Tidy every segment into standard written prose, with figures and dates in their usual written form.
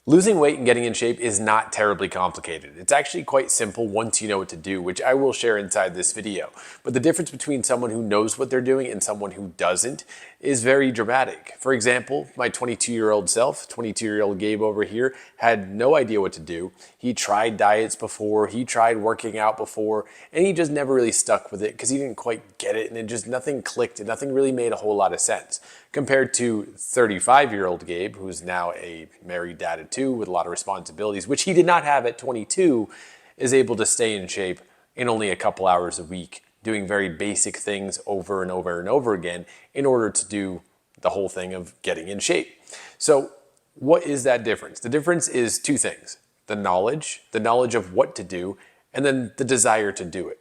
Losing weight and getting in shape is not terribly complicated. It's actually quite simple once you know what to do, which I will share inside this video. But the difference between someone who knows what they're doing and someone who doesn't is very dramatic. For example, my 22-year-old self, 22-year-old Gabe over here, had no idea what to do. He tried diets before, he tried working out before, and he just never really stuck with it because he didn't quite get it, and nothing clicked and nothing really made a whole lot of sense. Compared to 35-year-old Gabe, who's now a married dad of two with a lot of responsibilities, which he did not have at 22, is able to stay in shape in only a couple hours a week, doing very basic things over and over and over again in order to do the whole thing of getting in shape. So what is that difference? The difference is two things: the knowledge of what to do, and then the desire to do it.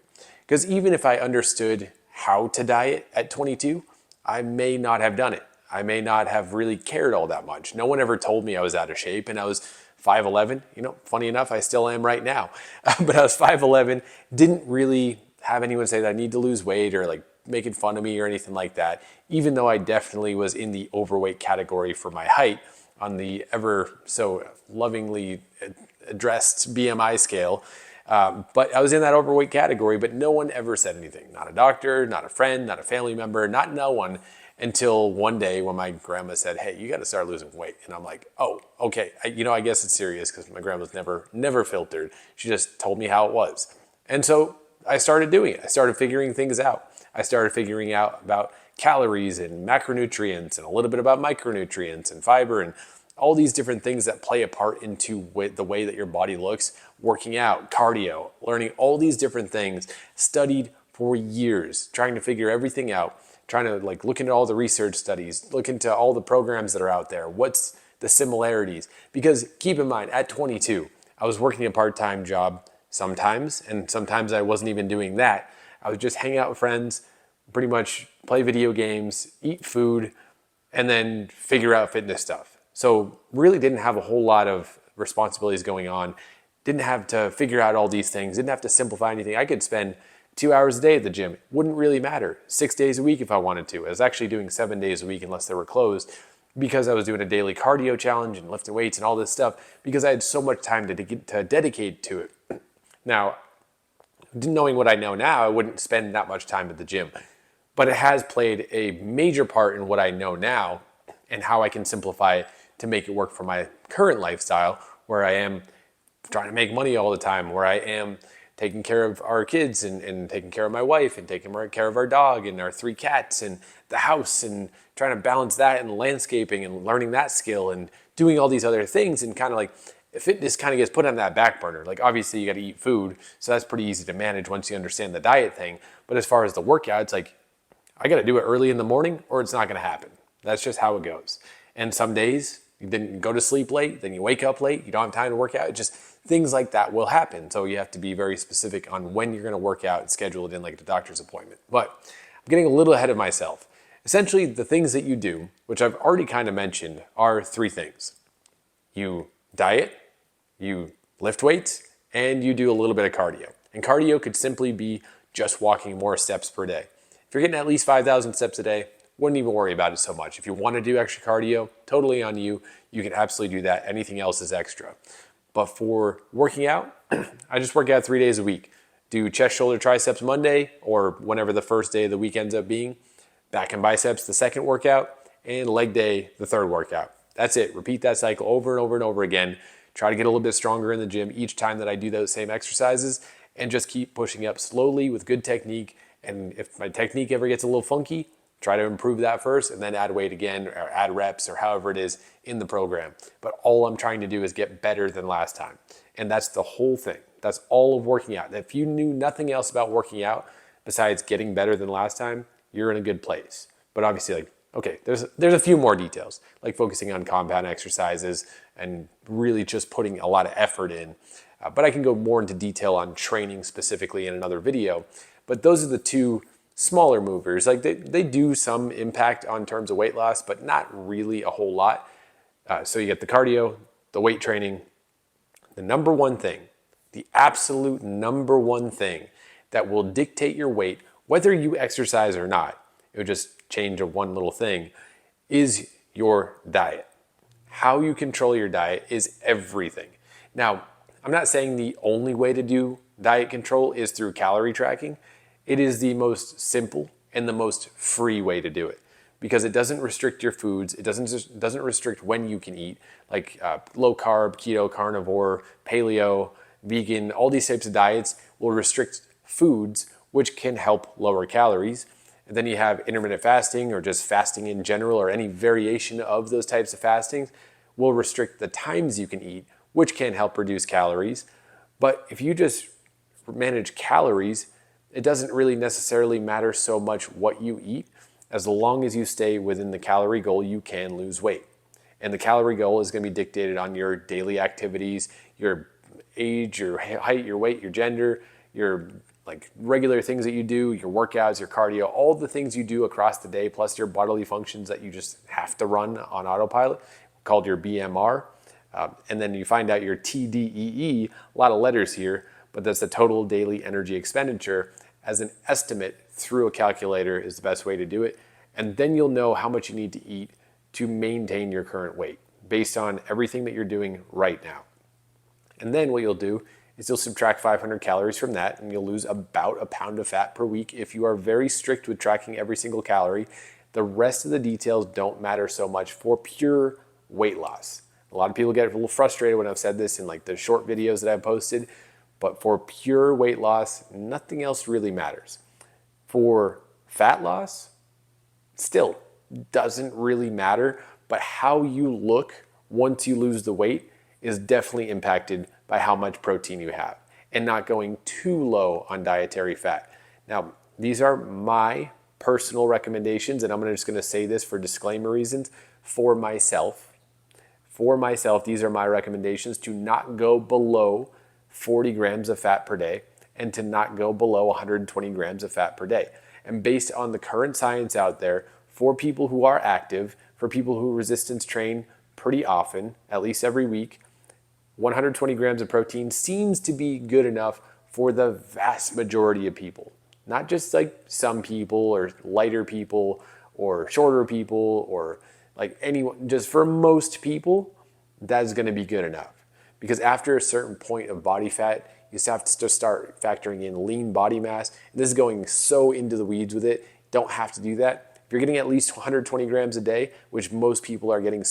Because even if I understood how to diet at 22, I may not have done it. I may not have really cared all that much. No one ever told me I was out of shape, and I was 5'11". You know, funny enough, I still am right now. But I was 5'11", didn't really have anyone say that I need to lose weight or like making fun of me or anything like that, even though I definitely was in the overweight category for my height on the ever so lovingly addressed BMI scale. But I was in that overweight category, but no one ever said anything. Not a doctor, not a friend, not a family member, not no one, until one day when my grandma said, "Hey, you got to start losing weight." And I'm like, "Oh, okay." I guess it's serious because my grandma's never filtered. She just told me how it was. And so I started doing it. I started figuring things out. I started figuring out about calories and macronutrients and a little bit about micronutrients and fiber and all these different things that play a part into the way that your body looks, working out, cardio, learning all these different things, studied for years, trying to figure everything out, trying to like look into all the research studies, look into all the programs that are out there, what's the similarities. Because keep in mind, at 22, I was working a part-time job sometimes, and sometimes I wasn't even doing that. I would just hang out with friends, pretty much play video games, eat food, and then figure out fitness stuff. So really didn't have a whole lot of responsibilities going on. Didn't have to figure out all these things. Didn't have to simplify anything. I could spend 2 hours a day at the gym. It wouldn't really matter. 6 days a week if I wanted to. I was actually doing 7 days a week unless they were closed because I was doing a daily cardio challenge and lifting weights and all this stuff because I had so much time to dedicate to it. Now, knowing what I know now, I wouldn't spend that much time at the gym. But it has played a major part in what I know now and how I can simplify it to make it work for my current lifestyle, where I am trying to make money all the time, where I am taking care of our kids and taking care of my wife and taking care of our dog and our 3 cats and the house and trying to balance that and landscaping and learning that skill and doing all these other things, and kind of like fitness kind of gets put on that back burner. Like obviously you got to eat food, so that's pretty easy to manage once you understand the diet thing. But as far as the workout, it's like I got to do it early in the morning or it's not going to happen. That's just how it goes. And some days you didn't go to sleep late, then you wake up late, you don't have time to work out. Just things like that will happen. So you have to be very specific on when you're going to work out and schedule it in like the doctor's appointment. But I'm getting a little ahead of myself. Essentially, the things that you do, which I've already kind of mentioned, are 3 things. You diet, you lift weights, and you do a little bit of cardio. And cardio could simply be just walking more steps per day. If you're getting at least 5,000 steps a day, wouldn't even worry about it so much. If you want to do extra cardio, totally on you. You can absolutely do that. Anything else is extra. But for working out, I just work out 3 days a week. Do chest, shoulder, triceps Monday, or whenever the first day of the week ends up being. Back and biceps the second workout, and leg day the third workout. That's it. Repeat that cycle over and over and over again. Try to get a little bit stronger in the gym each time that I do those same exercises, and just keep pushing up slowly with good technique. And if my technique ever gets a little funky, try to improve that first and then add weight again or add reps or however it is in the program. But all I'm trying to do is get better than last time. And that's the whole thing. That's all of working out. If you knew nothing else about working out besides getting better than last time, you're in a good place. But obviously, like, okay, there's a few more details, like focusing on compound exercises and really just putting a lot of effort in. But I can go more into detail on training specifically in another video. But those are the 2 smaller movers. Like they do some impact on terms of weight loss, but not really a whole lot. So you get the cardio, the weight training. The number one thing, the absolute number one thing that will dictate your weight, whether you exercise or not, it would just change one little thing, is your diet. How you control your diet is everything. Now, I'm not saying the only way to do diet control is through calorie tracking. It is the most simple and the most free way to do it because it doesn't restrict your foods. It doesn't restrict when you can eat, like low carb, keto, carnivore, paleo, vegan. All these types of diets will restrict foods, which can help lower calories. And then you have intermittent fasting or just fasting in general or any variation of those types of fastings will restrict the times you can eat, which can help reduce calories. But if you just manage calories, it doesn't really necessarily matter so much what you eat. As long as you stay within the calorie goal, you can lose weight. And the calorie goal is going to be dictated on your daily activities, your age, your height, your weight, your gender, your like regular things that you do, your workouts, your cardio, all the things you do across the day, plus your bodily functions that you just have to run on autopilot, called your BMR. And then you find out your TDEE, a lot of letters here, but that's the total daily energy expenditure as an estimate through a calculator is the best way to do it. And then you'll know how much you need to eat to maintain your current weight based on everything that you're doing right now. And then what you'll do is you'll subtract 500 calories from that and you'll lose about a pound of fat per week if you are very strict with tracking every single calorie. The rest of the details don't matter so much for pure weight loss. A lot of people get a little frustrated when I've said this in like the short videos that I've posted, but for pure weight loss, nothing else really matters. For fat loss, still doesn't really matter, but how you look once you lose the weight is definitely impacted by how much protein you have and not going too low on dietary fat. Now, these are my personal recommendations, and I'm just going to say this for disclaimer reasons for myself. For myself, these are my recommendations to not go below 40 grams of fat per day and to not go below 120 grams of fat per day. And based on the current science out there, for people who are active, for people who resistance train pretty often, at least every week, 120 grams of protein seems to be good enough for the vast majority of people. Not just like some people or lighter people or shorter people or like anyone, just for most people, that's gonna be good enough. Because after a certain point of body fat, you have to start factoring in lean body mass. And this is going so into the weeds with it. Don't have to do that. If you're getting at least 120 grams a day, which most people are getting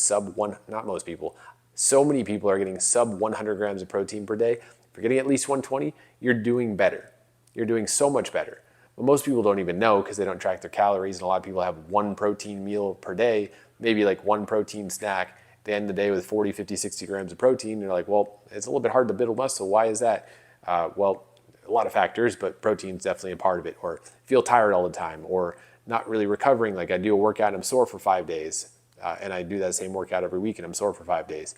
not most people, so many people are getting sub 100 grams of protein per day. If you're getting at least 120, you're doing better. You're doing so much better. But most people don't even know because they don't track their calories. And a lot of people have one protein meal per day, maybe like one protein snack. They end the day with 40, 50, 60 grams of protein. You're like, well, it's a little bit hard to build muscle. Why is that? Well, a lot of factors, but protein's definitely a part of it. Or feel tired all the time, or not really recovering. Like I do a workout and I'm sore for 5 days, and I do that same workout every week and I'm sore for 5 days.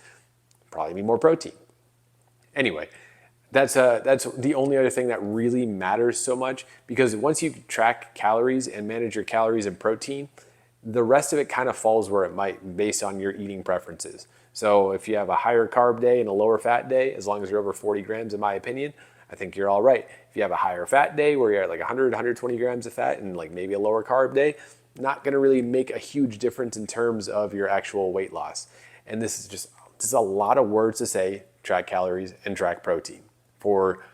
Probably need more protein. Anyway, that's the only other thing that really matters so much, because once you track calories and manage your calories and protein, the rest of it kind of falls where it might based on your eating preferences. So if you have a higher carb day and a lower fat day, as long as you're over 40 grams, in my opinion, I think you're all right. If you have a higher fat day where you're at like 100, 120 grams of fat and like maybe a lower carb day, not going to really make a huge difference in terms of your actual weight loss. And this is a lot of words to say, track calories and track protein for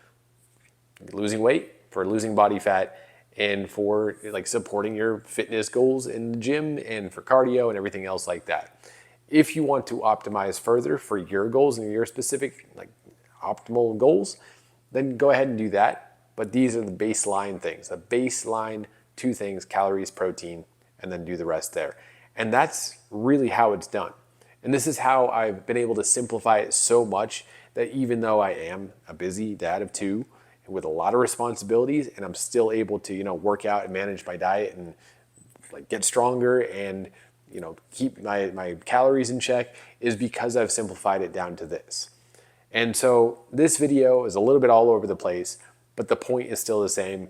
losing weight, for losing body fat, and for like supporting your fitness goals in the gym and for cardio and everything else like that. If you want to optimize further for your goals and your specific like optimal goals, then go ahead and do that. But these are the baseline things, the baseline 2 things, calories, protein, and then do the rest there. And that's really how it's done. And this is how I've been able to simplify it so much that even though I am a busy dad of 2 with a lot of responsibilities, and I'm still able to, work out and manage my diet and like get stronger and, keep my calories in check, is because I've simplified it down to this. And so this video is a little bit all over the place, but the point is still the same.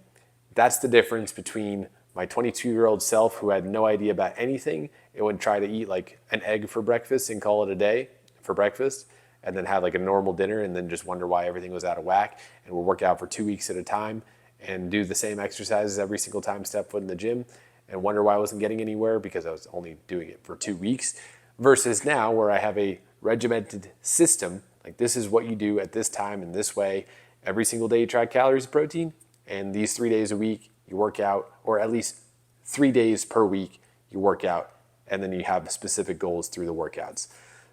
That's the difference between my 22-year-old self who had no idea about anything and would try to eat like an egg for breakfast and call it a day for breakfast, and then have like a normal dinner and then just wonder why everything was out of whack, and would work out for 2 weeks at a time and do the same exercises every single time, step foot in the gym, and wonder why I wasn't getting anywhere because I was only doing it for 2 weeks. versus now where I have a regimented system, like this is what you do at this time in this way. Every single day you track calories and protein, and these 3 days a week you work out, or at least 3 days per week you work out, and then you have specific goals through the workouts.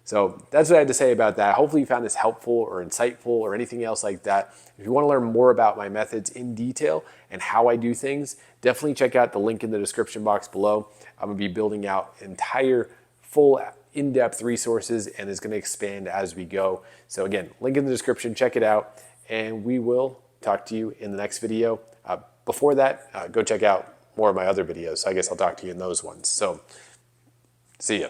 So that's what I had to say about that. Hopefully you found this helpful or insightful or anything else like that. If you want to learn more about my methods in detail and how I do things, definitely check out the link in the description box below. I'm going to be building out entire full in-depth resources, and it's going to expand as we go. So again, link in the description, check it out, and we will talk to you in the next video. Before that, go check out more of my other videos. So I guess I'll talk to you in those ones. So see ya.